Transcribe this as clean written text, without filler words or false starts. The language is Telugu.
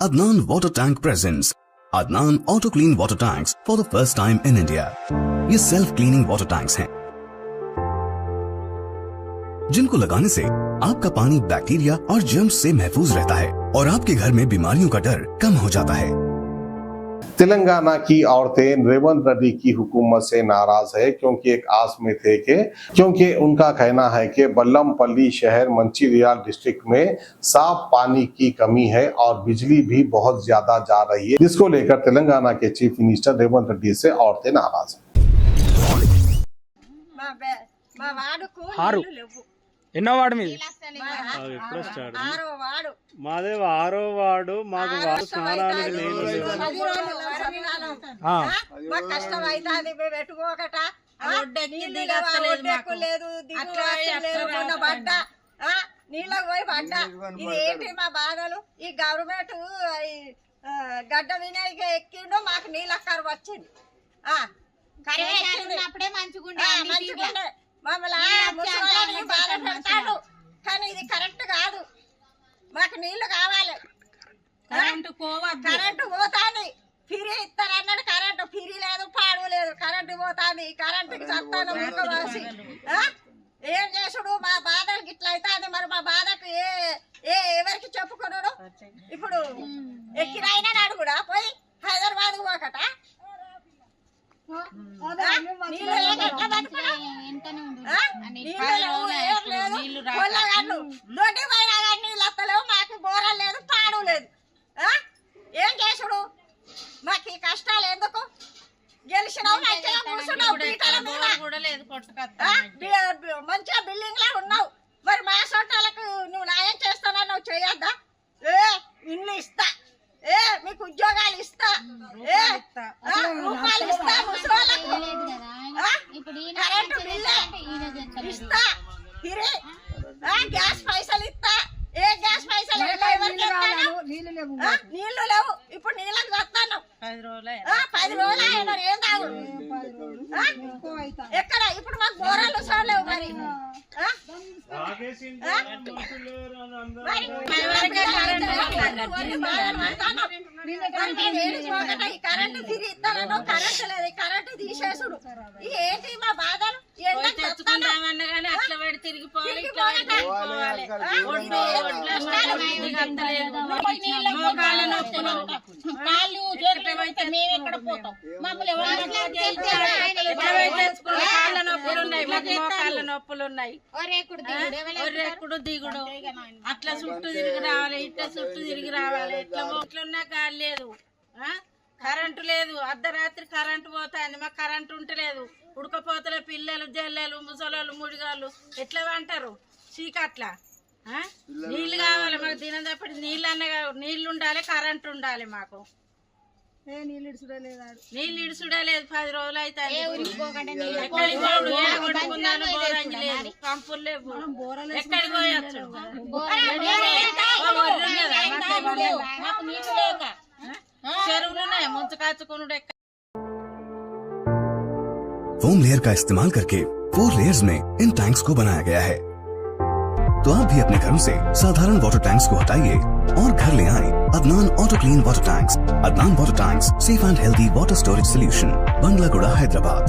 Adnan Water Tank presents Adnan Auto Clean Water Tanks for the first time in India. ये सेल्फ क्लीनिंग वाटर टैंक्स हैं जिनको लगाने से आपका पानी बैक्टीरिया और जर्म्स से महफूज रहता है और आपके घर में बीमारियों का डर कम हो जाता है। तेलंगाना की औरतें रेवंत रेड्डी की हुकूमत से नाराज है क्योंकि एक आस में थे क्योंकि उनका कहना है कि बल्लमपल्ली शहर मंचिरियाल डिस्ट्रिक्ट में साफ पानी की कमी है और बिजली भी बहुत ज्यादा जा रही है, जिसको लेकर तेलंगाना के चीफ मिनिस्टर रेवंत रेड्डी से औरतें नाराज हैं। ఎన్నో వాడు మీది? మాదే 6వ వార్డు. మాకు స్నానానికి నీళ్ళు కష్టం అవుతుంది పెట్టుకోకట నీళ్ళకి పోయి పడ్డా. ఇది ఏంటి మా బాధలు? ఈ గవర్నమెంట్ గడ్డ వినాయక ఎక్కిండు, మాకు నీళ్ళ కరువు వచ్చింది. మమ్మల్ని బాధ పెడతాడు, కానీ ఇది కరెక్ట్ కాదు. మాకు నీళ్లు కావాలి. కరెంటు పోతాంది, ఫిరీ ఇస్తారన్నాడు. కరెంటు ఫిరీ లేదు, పాడు లేదు, కరెంటు పోతాంది. కరెంటుకి చస్తాను ముక్కవాసి ఏం చేసుడు? మా బాధకి ఇట్లా అవుతుంది. మరి మా బాధకు ఎవరికి చెప్పుకున్నాడు? ఇప్పుడు ఎక్కినాయినాడు కూడా పోయి హైదరాబాద్ పోకట. మాకు బోరలు లేదు, పాడు లేదు. ఏం చేసుడు? మాకు ఈ కష్టాలు ఎందుకు? గెలిచినావు, మంచిగా కూర్చున్నావు, మంచిగా బిల్డింగ్ లా ఉన్నావు. మరి మా సొంటాలకు నువ్వు న్యాయం చేస్తానన్నావు, చేయొద్దా? ఇల్లు ఇస్తా, మీకు ఉద్యోగాలు ఇస్తా, రూపాయలు ఇస్తా, ముసలోళ్ళకు కరెంటు బిల్లు ఇస్తా, గ్యాస్ పైసలు ఇస్తా. ఏ గ్యాస్ పైసలు నీళ్లు లేవు. ఇప్పుడు నీళ్ళకి వస్తాను 10 రోజులు మరి ఏం తాగు ఎక్కడ? ఇప్పుడు మాకు బోరాలు చూడలేవు. మరి కరెంటు తిరిగి ఇస్తానో కరెంటు లేదు, కరెంటు తీసేసుడు. ఏంటి మా బాధలు? అట్లా పడి తిరిగిపోవాలి. నొప్పులు ఉన్నాయి, ఎప్పుడు దిగుడు, అట్లా చుట్టూ తిరిగి రావాలి, ఇట్లా చుట్టూ తిరిగి రావాలి. ఇట్లున్నా గాలి లేదు, కరెంటు లేదు. అర్ధరాత్రి కరెంటు పోతాంది, మాకు కరెంటు ఉంటలేదు. ఉడకపోతలే పిల్లలు, జల్లెలు, ముసలోళ్ళు, ముడిగాళ్ళు ఎట్లా అంటారు? చీకట్లా నీళ్లు కావాలి మాకు. దినం తప్పటి నీళ్లు ఉండాలి, కరెంటు ఉండాలి. మాకు నీళ్ళు ఇడుచుడే లేదు. 10 రోజులు అయితే పంపులు లేవు, ఎక్కడికి పోయొచ్చు? చెరువులు ఉన్నాయి, ముంచు కాచుకున్నాడు. फोम लेयर का इस्तेमाल करके 4 लेयर्स में इन टैंक्स को बनाया गया है। तो आप भी अपने घरों से साधारण वाटर टैंक्स को हटाइए और घर ले आएं Adnan auto clean water tanks. Adnan water tanks, safe and healthy water storage solution, Bangalaguda, Hyderabad.